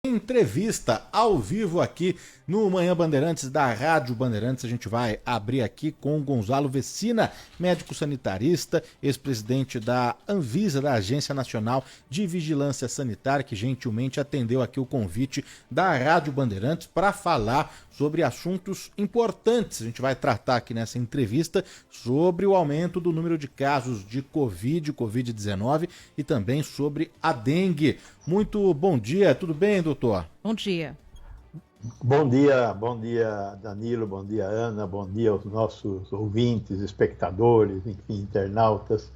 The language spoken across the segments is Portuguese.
Entrevista ao vivo aqui no Manhã Bandeirantes da Rádio Bandeirantes. A gente vai abrir aqui com Gonzalo Vecina, médico sanitarista, ex-presidente da Anvisa, da Agência Nacional de Vigilância Sanitária, que gentilmente atendeu aqui o convite da Rádio Bandeirantes para falar sobre assuntos importantes. A gente vai tratar aqui nessa entrevista sobre o aumento do número de casos de Covid-19 e também sobre a dengue. Muito bom dia, tudo bem, doutor? Bom dia. Bom dia Danilo, bom dia Ana, bom dia aos nossos ouvintes, espectadores, enfim, internautas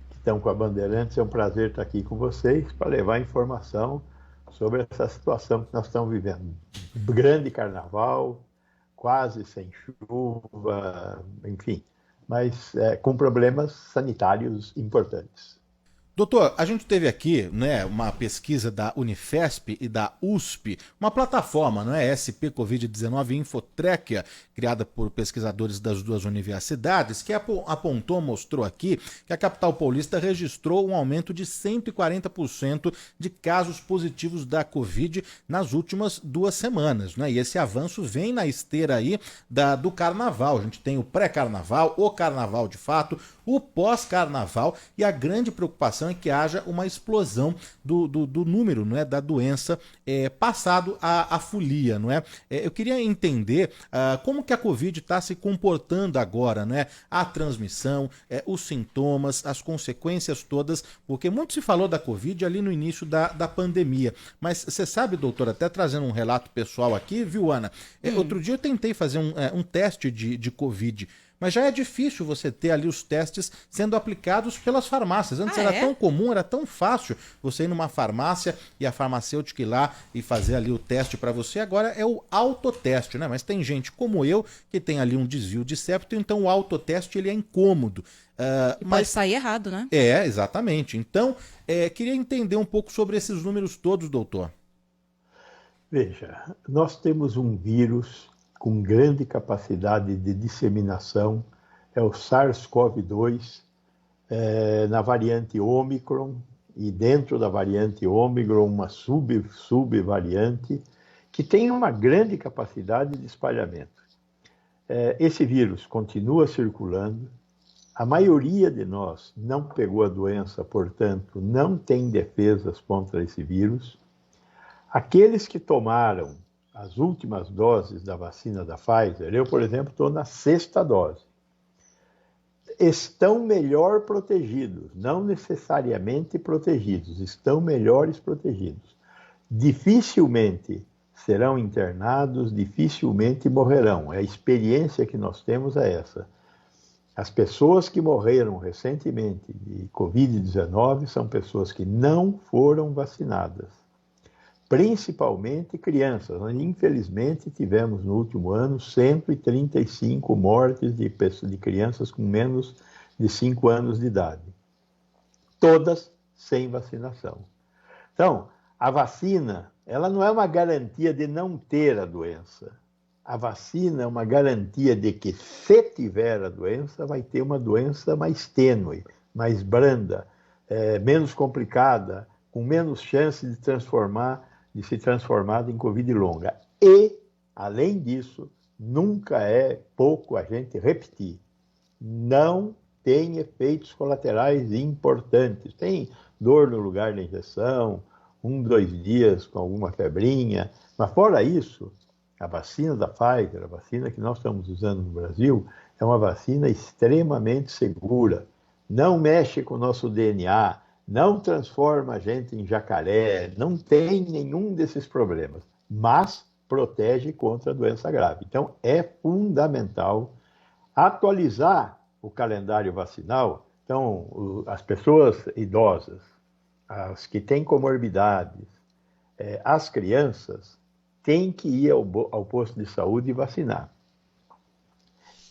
que estão com a Bandeirantes. É um prazer estar aqui com vocês para levar informação sobre essa situação que nós estamos vivendo. Grande carnaval, quase sem chuva, enfim, mas com problemas sanitários importantes. Doutor, a gente teve aqui, né, uma pesquisa da Unifesp e da USP, uma plataforma, não é, SP Covid-19 Infotréquia, criada por pesquisadores das duas universidades, que mostrou aqui que a capital paulista registrou um aumento de 140% de casos positivos da Covid nas últimas 2 semanas, né? E esse avanço vem na esteira aí do carnaval. A gente tem o pré-carnaval, o carnaval de fato, o pós-carnaval, e a grande preocupação é que haja uma explosão do número, não é, da doença passado a folia, não é? Eu queria entender como que a Covid está se comportando agora, não é? A transmissão, os sintomas, as consequências todas, porque muito se falou da Covid ali no início da pandemia, mas você sabe, doutor, até trazendo um relato pessoal aqui, viu, Ana? Outro dia eu tentei fazer um teste de Covid, mas já é difícil você ter ali os testes sendo aplicados pelas farmácias. Antes era tão comum, era tão fácil você ir numa farmácia e a farmacêutica ir lá e fazer ali o teste para você. Agora é o autoteste, né? Mas tem gente como eu que tem ali um desvio de septo, então o autoteste ele é incômodo. Mas pode sair errado, né? Exatamente. Então, queria entender um pouco sobre esses números todos, doutor. Veja, nós temos um vírus com grande capacidade de disseminação, é o SARS-CoV-2, na variante Ômicron, e dentro da variante Ômicron uma subvariante, que tem uma grande capacidade de espalhamento. Esse vírus continua circulando, a maioria de nós não pegou a doença, portanto, não tem defesas contra esse vírus. Aqueles que tomaram as últimas doses da vacina da Pfizer, eu, por exemplo, estou na 6ª dose, estão melhor protegidos, não necessariamente protegidos, estão melhores protegidos. Dificilmente serão internados, dificilmente morrerão. A experiência que nós temos é essa. As pessoas que morreram recentemente de Covid-19 são pessoas que não foram vacinadas, principalmente crianças. Nós, infelizmente, tivemos no último ano 135 mortes de crianças com menos de 5 anos de idade, todas sem vacinação. Então, a vacina, ela não é uma garantia de não ter a doença. A vacina é uma garantia de que, se tiver a doença, vai ter uma doença mais tênue, mais branda, menos complicada, com menos chance de se transformar em Covid longa. E, além disso, nunca é pouco a gente repetir, não tem efeitos colaterais importantes. Tem dor no lugar da injeção, 2 dias com alguma febrinha, mas fora isso, a vacina da Pfizer, a vacina que nós estamos usando no Brasil, é uma vacina extremamente segura, não mexe com o nosso DNA, não transforma a gente em jacaré, não tem nenhum desses problemas, mas protege contra a doença grave. Então, é fundamental atualizar o calendário vacinal. Então, as pessoas idosas, as que têm comorbidades, as crianças, têm que ir ao posto de saúde e vacinar.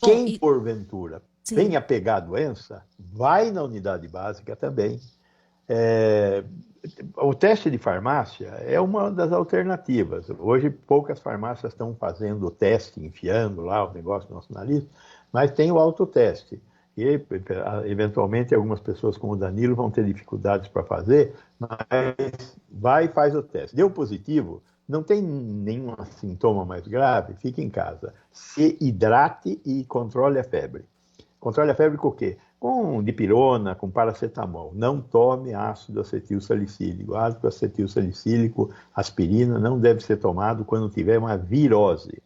Quem, porventura, venha pegar a doença, vai na unidade básica também. O teste de farmácia é uma das alternativas. Hoje, poucas farmácias estão fazendo o teste, enfiando lá o negócio no nosso nariz, mas tem o autoteste. E, eventualmente, algumas pessoas como o Danilo vão ter dificuldades para fazer, mas vai e faz o teste. Deu positivo, não tem nenhum sintoma mais grave, fique em casa. Se hidrate e controle a febre. Controle a febre com o quê? Com dipirona, com paracetamol. Não tome ácido acetilsalicílico. Ácido acetilsalicílico, aspirina, não deve ser tomado quando tiver uma virose.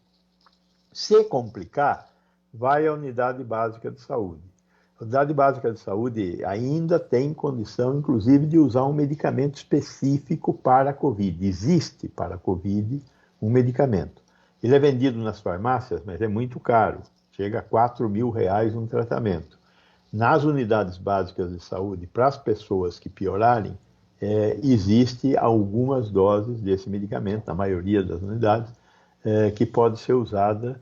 Se complicar, vai à unidade básica de saúde. A unidade básica de saúde ainda tem condição, inclusive, de usar um medicamento específico para a Covid. Existe para a Covid um medicamento. Ele é vendido nas farmácias, mas é muito caro. Chega a R$4.000 um tratamento. Nas unidades básicas de saúde, para as pessoas que piorarem, existe algumas doses desse medicamento, na maioria das unidades, que pode ser usada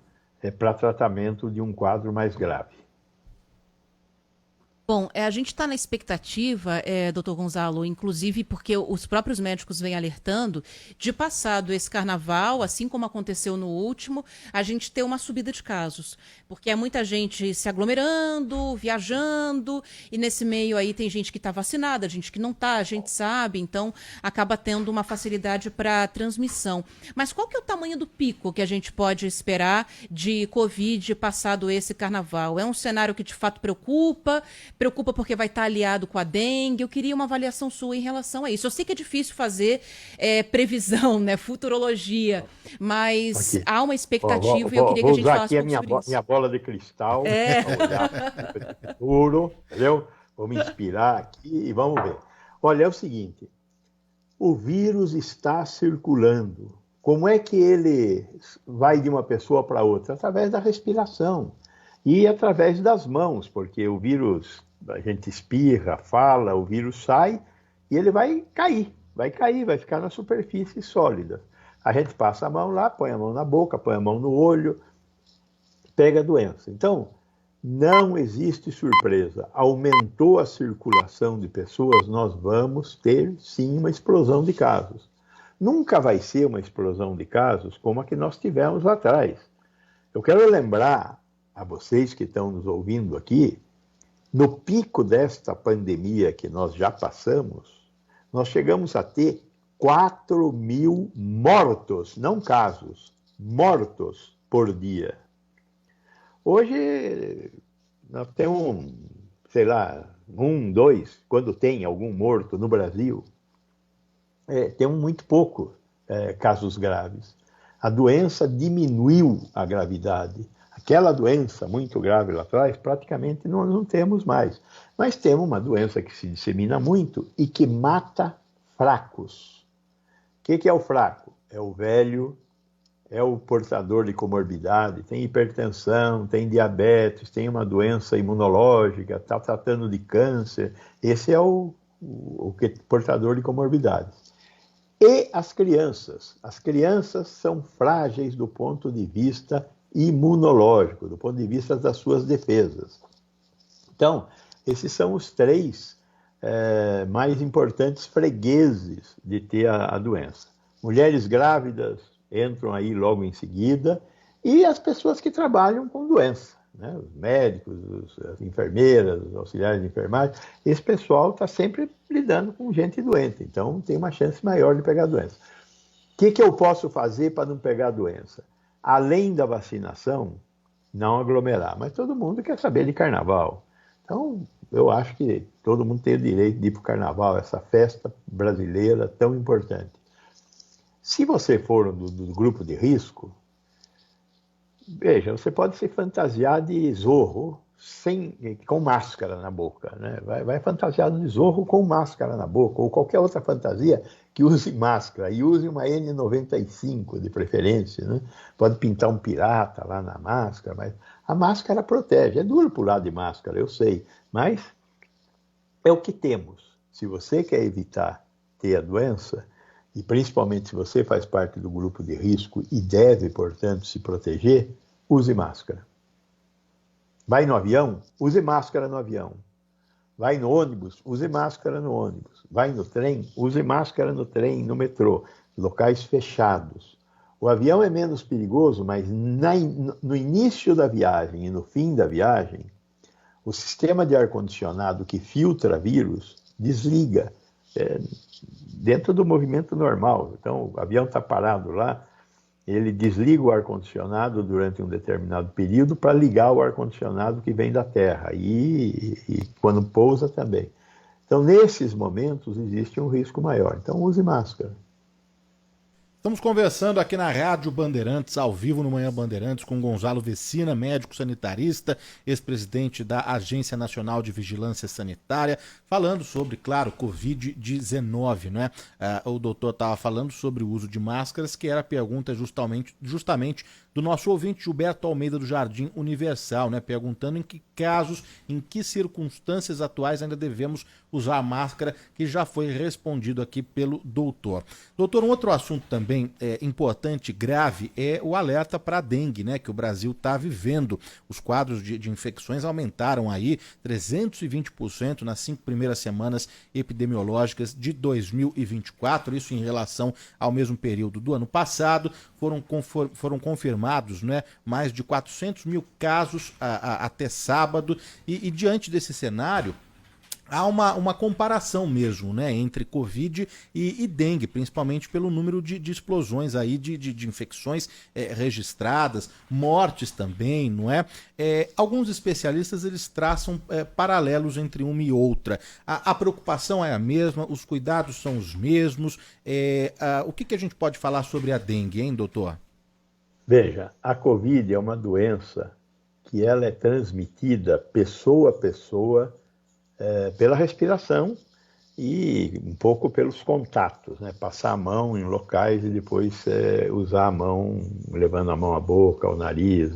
para tratamento de um quadro mais grave. Bom, a gente está na expectativa, doutor Gonzalo, inclusive porque os próprios médicos vêm alertando, de passado esse carnaval, assim como aconteceu no último, a gente ter uma subida de casos. Porque é muita gente se aglomerando, viajando, e nesse meio aí tem gente que está vacinada, gente que não está, a gente sabe, então acaba tendo uma facilidade para transmissão. Mas qual que é o tamanho do pico que a gente pode esperar de Covid passado esse carnaval? É um cenário que de fato preocupa porque vai estar aliado com a dengue. Eu queria uma avaliação sua em relação a isso. Eu sei que é difícil fazer previsão, né, futurologia, mas aqui há uma expectativa e eu queria que a gente falasse um pouco sobre isso. Minha bola de cristal, olhar futuro, entendeu? Vou me inspirar aqui e vamos ver. Olha, é o seguinte, o vírus está circulando. Como é que ele vai de uma pessoa para outra? Através da respiração e através das mãos, porque o vírus, a gente espirra, fala, o vírus sai e ele vai cair, vai ficar na superfície sólida. A gente passa a mão lá, põe a mão na boca, põe a mão no olho, pega a doença. Então, não existe surpresa. Aumentou a circulação de pessoas, nós vamos ter, sim, uma explosão de casos. Nunca vai ser uma explosão de casos como a que nós tivemos lá atrás. Eu quero lembrar a vocês que estão nos ouvindo aqui, no pico desta pandemia que nós já passamos, nós chegamos a ter 4.000 mortos, não casos, mortos por dia. Hoje, nós temos, sei lá, 1, 2, quando tem algum morto no Brasil, temos muito pouco casos graves. A doença diminuiu a gravidade. Aquela doença muito grave lá atrás, praticamente não temos mais. Mas temos uma doença que se dissemina muito e que mata fracos. O que é o fraco? É o velho, é o portador de comorbidade, tem hipertensão, tem diabetes, tem uma doença imunológica, está tratando de câncer. Esse é o portador de comorbidades. E as crianças. As crianças são frágeis do ponto de vista imunológico, do ponto de vista das suas defesas. Então, esses são os 3 mais importantes fregueses de ter a doença. Mulheres grávidas entram aí logo em seguida, e as pessoas que trabalham com doença, né? Os médicos, as enfermeiras, os auxiliares de enfermagem, esse pessoal está sempre lidando com gente doente, então tem uma chance maior de pegar a doença. O que eu posso fazer para não pegar a doença? Além da vacinação, não aglomerar. Mas todo mundo quer saber de carnaval. Então, eu acho que todo mundo tem o direito de ir para o carnaval, essa festa brasileira tão importante. Se você for do grupo de risco, veja, você pode se fantasiar de Zorro com máscara na boca, né? Vai fantasiado de Zorro com máscara na boca, ou qualquer outra fantasia que use máscara, e use uma N95 de preferência, né? Pode pintar um pirata lá na máscara, mas a máscara protege. É duro pular de máscara, eu sei, mas é o que temos. Se você quer evitar ter a doença, e principalmente se você faz parte do grupo de risco e deve, portanto, se proteger, use máscara. Vai no avião? Use máscara no avião. Vai no ônibus? Use máscara no ônibus. Vai no trem? Use máscara no trem, no metrô. Locais fechados. O avião é menos perigoso, mas no início da viagem e no fim da viagem, o sistema de ar-condicionado que filtra vírus desliga. dentro do movimento normal. Então, o avião está parado lá, ele desliga o ar-condicionado durante um determinado período para ligar o ar-condicionado que vem da Terra, e quando pousa também. Então, nesses momentos, existe um risco maior. Então, use máscara. Estamos conversando aqui na Rádio Bandeirantes, ao vivo no Manhã Bandeirantes, com Gonzalo Vecina, médico sanitarista, ex-presidente da Agência Nacional de Vigilância Sanitária, falando sobre, claro, Covid-19, né? O doutor estava falando sobre o uso de máscaras, que era a pergunta justamente do nosso ouvinte Gilberto Almeida do Jardim Universal, né? Perguntando em que casos, em que circunstâncias atuais ainda devemos usar máscara, que já foi respondido aqui pelo doutor. Doutor, um outro assunto também importante, grave, é o alerta para a dengue, né? Que o Brasil está vivendo. Os quadros de infecções aumentaram aí 320% nas 5 primeiras semanas epidemiológicas de 2024, isso em relação ao mesmo período do ano passado. Foram confirmados, né, mais de 400 mil casos até sábado, e diante desse cenário há uma comparação mesmo, né, entre Covid e dengue, principalmente pelo número de explosões aí, de infecções registradas, mortes também, não é? Alguns especialistas eles traçam paralelos entre uma e outra. A preocupação é a mesma, os cuidados são os mesmos. O que a gente pode falar sobre a dengue, hein, doutor? Veja, a Covid é uma doença que ela é transmitida pessoa a pessoa, pela respiração e um pouco pelos contatos, né? Passar a mão em locais e depois usar a mão, levando a mão à boca, ao nariz,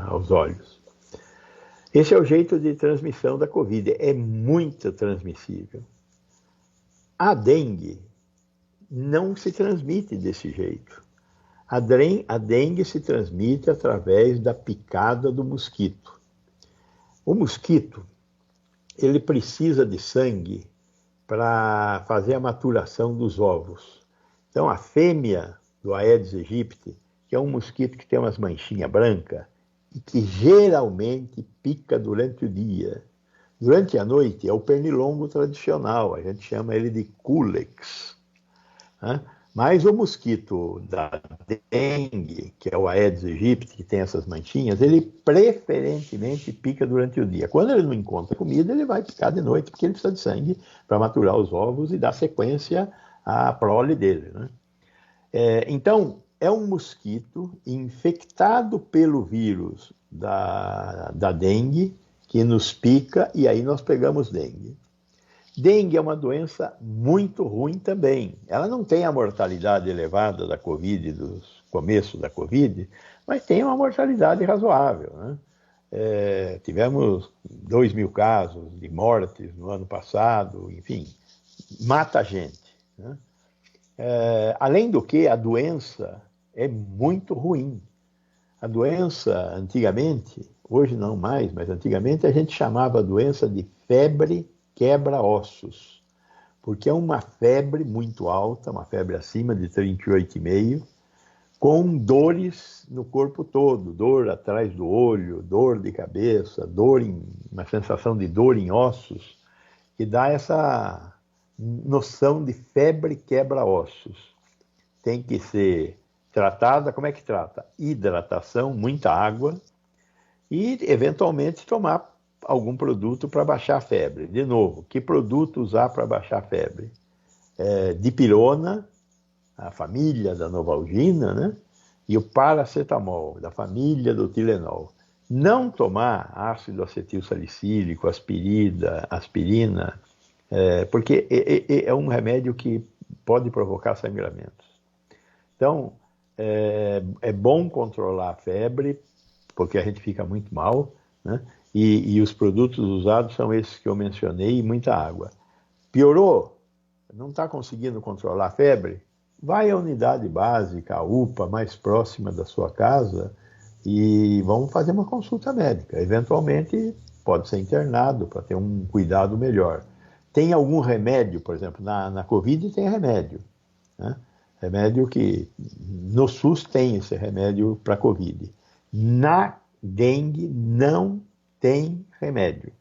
aos olhos. Esse é o jeito de transmissão da Covid, é muito transmissível. A dengue não se transmite desse jeito. A dengue se transmite através da picada do mosquito. O mosquito, ele precisa de sangue para fazer a maturação dos ovos. Então, a fêmea do Aedes aegypti, que é um mosquito que tem umas manchinhas brancas e que geralmente pica durante o dia. Durante a noite é o pernilongo tradicional, a gente chama ele de Culex, né? Mas o mosquito da dengue, que é o Aedes aegypti, que tem essas manchinhas, ele preferentemente pica durante o dia. Quando ele não encontra comida, ele vai picar de noite, porque ele precisa de sangue para maturar os ovos e dar sequência à prole dele, né? Então, é um mosquito infectado pelo vírus da dengue, que nos pica, e aí nós pegamos dengue. Dengue é uma doença muito ruim também. Ela não tem a mortalidade elevada da Covid, dos começos da Covid, mas tem uma mortalidade razoável, né? Tivemos 2.000 casos de mortes no ano passado, enfim, mata a gente, né? Além do que, a doença é muito ruim. A doença, antigamente, hoje não mais, mas antigamente a gente chamava a doença de febre quebra-ossos, porque é uma febre muito alta, uma febre acima de 38,5, com dores no corpo todo, dor atrás do olho, dor de cabeça, uma sensação de dor em ossos, que dá essa noção de febre quebra-ossos. Tem que ser tratada, como é que trata? Hidratação, muita água, e eventualmente tomar algum produto para baixar a febre. De novo, que produto usar para baixar a febre? Dipirona, a família da Novalgina, né? E o paracetamol, da família do Tilenol. Não tomar ácido acetil salicílico, aspirina, porque é um remédio que pode provocar sangramentos. Então, é bom controlar a febre, porque a gente fica muito mal, né? E os produtos usados são esses que eu mencionei, e muita água. Piorou? Não está conseguindo controlar a febre? Vai à unidade básica, a UPA, mais próxima da sua casa, e vamos fazer uma consulta médica. Eventualmente, pode ser internado para ter um cuidado melhor. Tem algum remédio, por exemplo, na Covid tem remédio, né? Remédio que no SUS tem esse remédio para Covid. Na dengue não tem remédio.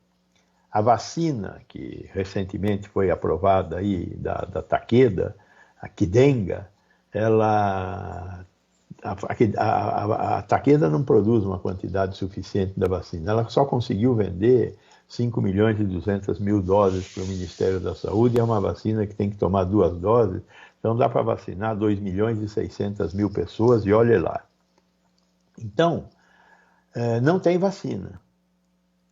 A vacina que recentemente foi aprovada aí da Takeda, a Qdenga, a Takeda não produz uma quantidade suficiente da vacina. Ela só conseguiu vender 5.200.000 doses para o Ministério da Saúde. É uma vacina que tem que tomar 2 doses. Então dá para vacinar 2.600.000 pessoas e olhe lá. Então, não tem vacina.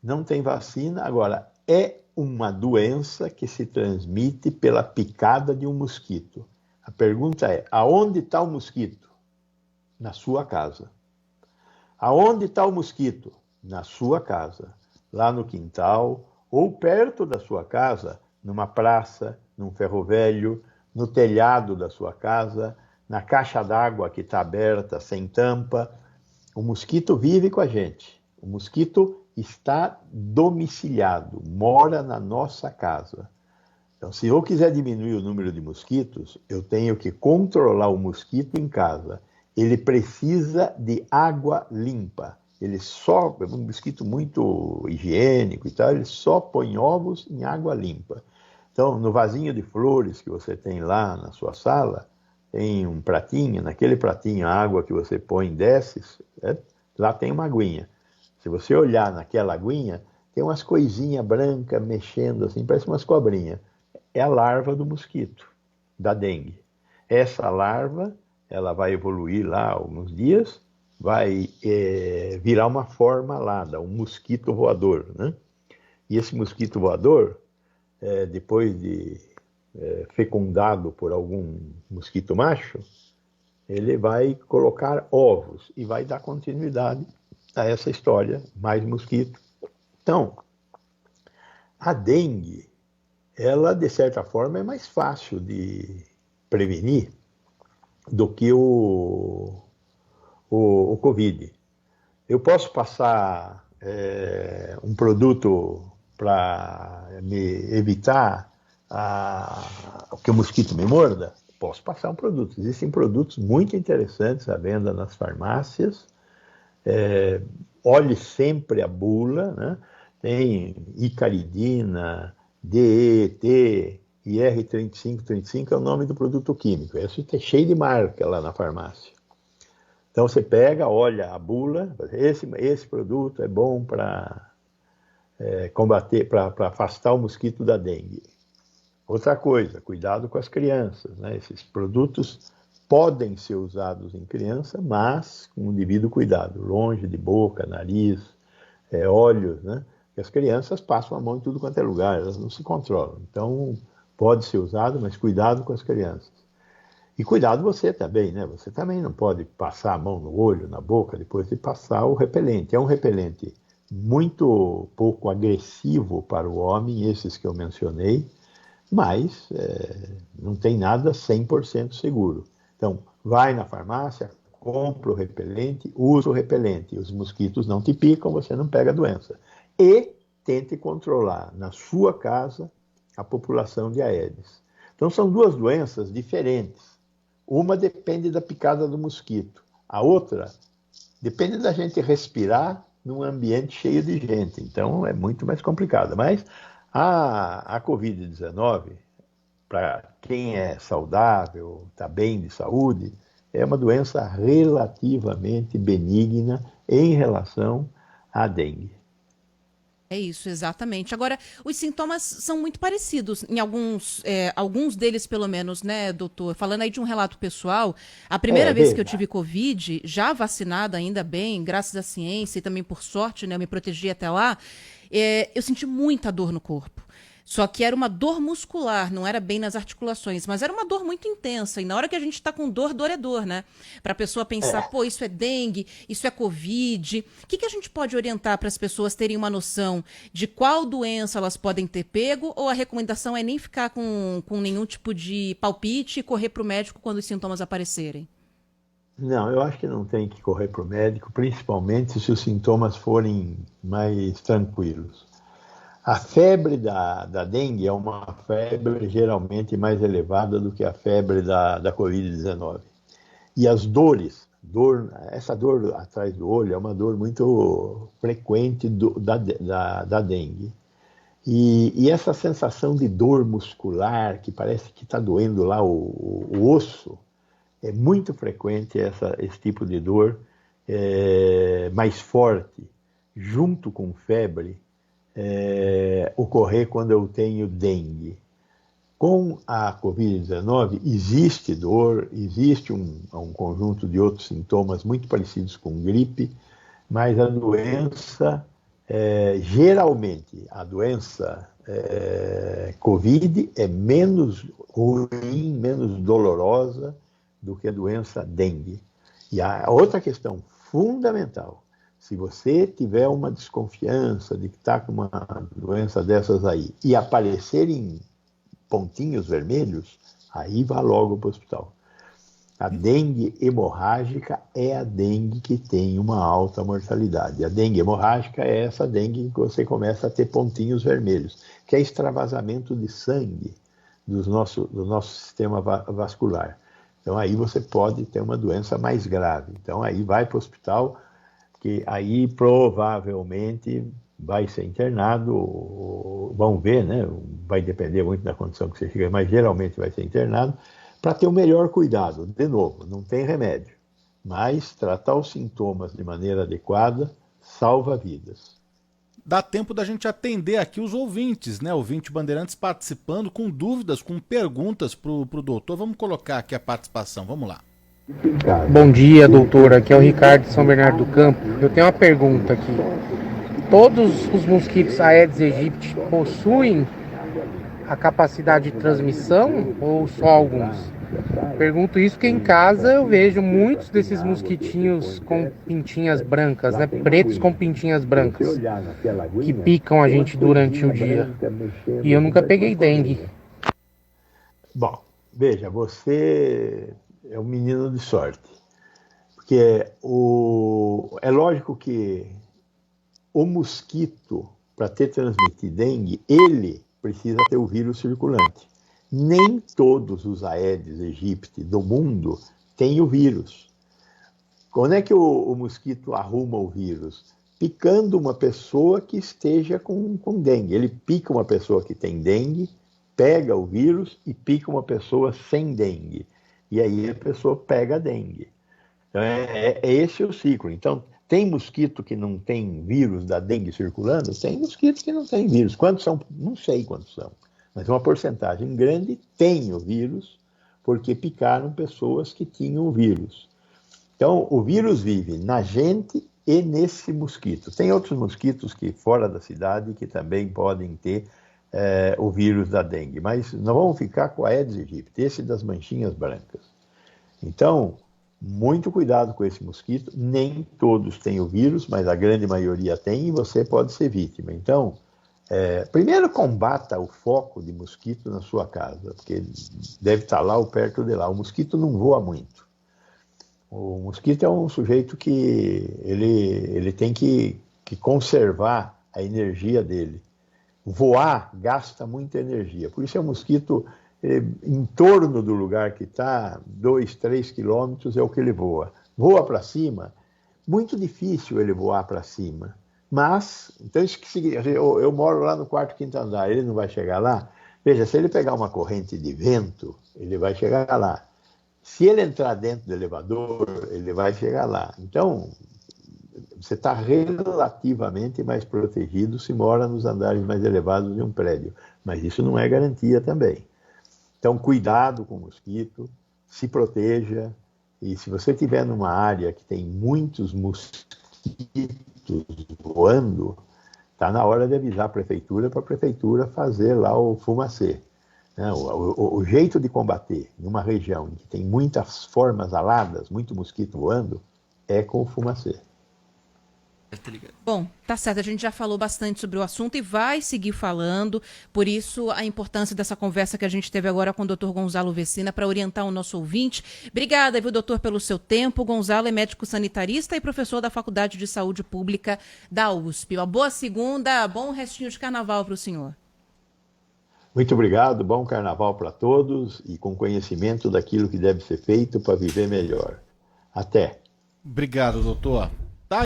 Não tem vacina. Agora, é uma doença que se transmite pela picada de um mosquito. A pergunta é, aonde está o mosquito? Na sua casa. Aonde está o mosquito? Na sua casa. Lá no quintal, ou perto da sua casa, numa praça, num ferro velho, no telhado da sua casa, na caixa d'água que está aberta, sem tampa. O mosquito vive com a gente. O mosquito está domiciliado, mora na nossa casa. Então, se eu quiser diminuir o número de mosquitos, eu tenho que controlar o mosquito em casa. Ele precisa de água limpa. Ele só, é um mosquito muito higiênico e tal, ele só põe ovos em água limpa. Então, no vasinho de flores que você tem lá na sua sala, tem um pratinho, naquele pratinho a água que você põe desce, lá tem uma aguinha. Se você olhar naquela aguinha, tem umas coisinhas brancas mexendo assim, parece umas cobrinhas. É a larva do mosquito, da dengue. Essa larva, ela vai evoluir lá alguns dias, vai virar uma forma alada, um mosquito voador, né? E esse mosquito voador, depois de fecundado por algum mosquito macho, ele vai colocar ovos e vai dar continuidade a essa história, mais mosquito. Então, a dengue, ela, de certa forma, é mais fácil de prevenir do que o Covid. Eu posso passar um produto para me evitar que o mosquito me morda? Posso passar um produto. Existem produtos muito interessantes à venda nas farmácias. Olhe sempre a bula, né? Tem icaridina, DET, IR3535 é o nome do produto químico. Isso é cheio de marca lá na farmácia. Então você pega, olha a bula, esse produto é bom para combater, para afastar o mosquito da dengue. Outra coisa, cuidado com as crianças, né? Esses produtos podem ser usados em criança, mas com o devido cuidado, longe de boca, nariz, olhos, né? Porque as crianças passam a mão em tudo quanto é lugar, elas não se controlam. Então, pode ser usado, mas cuidado com as crianças. E cuidado você também, né? Você também não pode passar a mão no olho, na boca, depois de passar o repelente. É um repelente muito pouco agressivo para o homem, esses que eu mencionei, mas não tem nada 100% seguro. Então, vai na farmácia, compra o repelente, usa o repelente. Os mosquitos não te picam, você não pega a doença. E tente controlar na sua casa a população de Aedes. Então, são duas doenças diferentes. Uma depende da picada do mosquito. A outra depende da gente respirar num ambiente cheio de gente. Então, é muito mais complicado. Mas a Covid-19, para quem é saudável, está bem de saúde, é uma doença relativamente benigna em relação à dengue. É isso, exatamente. Agora, os sintomas são muito parecidos em alguns deles, pelo menos, né, doutor? Falando aí de um relato pessoal, a primeira vez que eu tive Covid, já vacinada, ainda bem, graças à ciência e também por sorte, né, eu me protegi até lá, eu senti muita dor no corpo. Só que era uma dor muscular, não era bem nas articulações, mas era uma dor muito intensa. E na hora que a gente tá com dor, dor é dor, né? Pra pessoa pensar, pô, isso é dengue, isso é Covid. O que a gente pode orientar para as pessoas terem uma noção de qual doença elas podem ter pego? Ou a recomendação é nem ficar com nenhum tipo de palpite e correr pro médico quando os sintomas aparecerem? Não, eu acho que não tem que correr para o médico, principalmente se os sintomas forem mais tranquilos. A febre da dengue é uma febre geralmente mais elevada do que a febre da Covid-19. E as dores, essa dor atrás do olho é uma dor muito frequente da dengue. E essa sensação de dor muscular, que parece que está doendo lá o osso, é muito frequente esse tipo de dor mais forte, junto com febre, ocorrer quando eu tenho dengue. Com a Covid-19 existe dor, existe um conjunto de outros sintomas muito parecidos com gripe, mas a doença, geralmente, a doença Covid é menos ruim, menos dolorosa do que a doença dengue. E a outra questão fundamental, se você tiver uma desconfiança de que está com uma doença dessas aí e aparecerem pontinhos vermelhos, aí vá logo para o hospital. A dengue hemorrágica é a dengue que tem uma alta mortalidade. A dengue hemorrágica é essa dengue que você começa a ter pontinhos vermelhos, que é extravasamento de sangue do nosso sistema vascular. Então aí você pode ter uma doença mais grave. Então aí vai para o hospital, que aí provavelmente vai ser internado, vão ver, né? Vai depender muito da condição que você chega, mas geralmente vai ser internado, para ter o melhor cuidado. De novo, não tem remédio, mas tratar os sintomas de maneira adequada salva vidas. Dá tempo da gente atender aqui os ouvintes, né? Ouvinte Bandeirantes participando com dúvidas, com perguntas pro doutor. Vamos colocar aqui a participação, vamos lá. Bom dia, doutor. Aqui é o Ricardo de São Bernardo do Campo. Eu tenho uma pergunta aqui. Todos os mosquitos Aedes aegypti possuem a capacidade de transmissão ou só alguns? Pergunto isso porque em casa eu vejo muitos desses mosquitinhos com pintinhas brancas, né? Pretos com pintinhas brancas, que picam a gente durante o dia. E eu nunca peguei dengue. Bom, veja, você é um menino de sorte. Porque é lógico que o mosquito, para transmitir dengue, ele precisa ter o vírus circulante. Nem todos os Aedes aegypti do mundo têm o vírus. Quando é que o mosquito arruma o vírus? Picando uma pessoa que esteja com dengue. Ele pica uma pessoa que tem dengue, pega o vírus e pica uma pessoa sem dengue. E aí a pessoa pega a dengue. Então, esse o ciclo. Então, tem mosquito que não tem vírus da dengue circulando? Tem mosquito que não tem vírus. Quantos são? Não sei quantos são. Mas uma porcentagem grande tem o vírus porque picaram pessoas que tinham o vírus. Então, o vírus vive na gente e nesse mosquito. Tem outros mosquitos que fora da cidade que também podem ter o vírus da dengue. Mas nós vamos ficar com a Aedes aegypti, esse das manchinhas brancas. Então, muito cuidado com esse mosquito. Nem todos têm o vírus, mas a grande maioria tem e você pode ser vítima. Então, primeiro combata o foco de mosquito na sua casa, porque deve estar lá ou perto de lá. O mosquito não voa muito. O mosquito é um sujeito que ele tem que conservar a energia dele. Voar gasta muita energia. Por isso é um mosquito... em torno do lugar que está, 2, 3 quilômetros é o que ele voa. Voa para cima, muito difícil ele voar para cima. Mas, então isso que significa, eu moro lá no 4º, 5º andar, ele não vai chegar lá? Veja, se ele pegar uma corrente de vento, ele vai chegar lá. Se ele entrar dentro do elevador, ele vai chegar lá. Então, você está relativamente mais protegido se mora nos andares mais elevados de um prédio. Mas isso não é garantia também. Então, cuidado com o mosquito, se proteja, e se você estiver numa área que tem muitos mosquitos voando, está na hora de avisar a prefeitura para a prefeitura fazer lá o fumacê. O jeito de combater numa região que tem muitas formas aladas, muito mosquito voando, é com o fumacê. Bom, tá certo, a gente já falou bastante sobre o assunto e vai seguir falando, por isso a importância dessa conversa que a gente teve agora com o Dr. Gonzalo Vecina para orientar o nosso ouvinte. Obrigada, viu, doutor, pelo seu tempo. Gonzalo é médico sanitarista e professor da Faculdade de Saúde Pública da USP. Uma boa segunda, bom restinho de carnaval para o senhor. Muito obrigado, bom carnaval para todos e com conhecimento daquilo que deve ser feito para viver melhor. Até. Obrigado, doutor.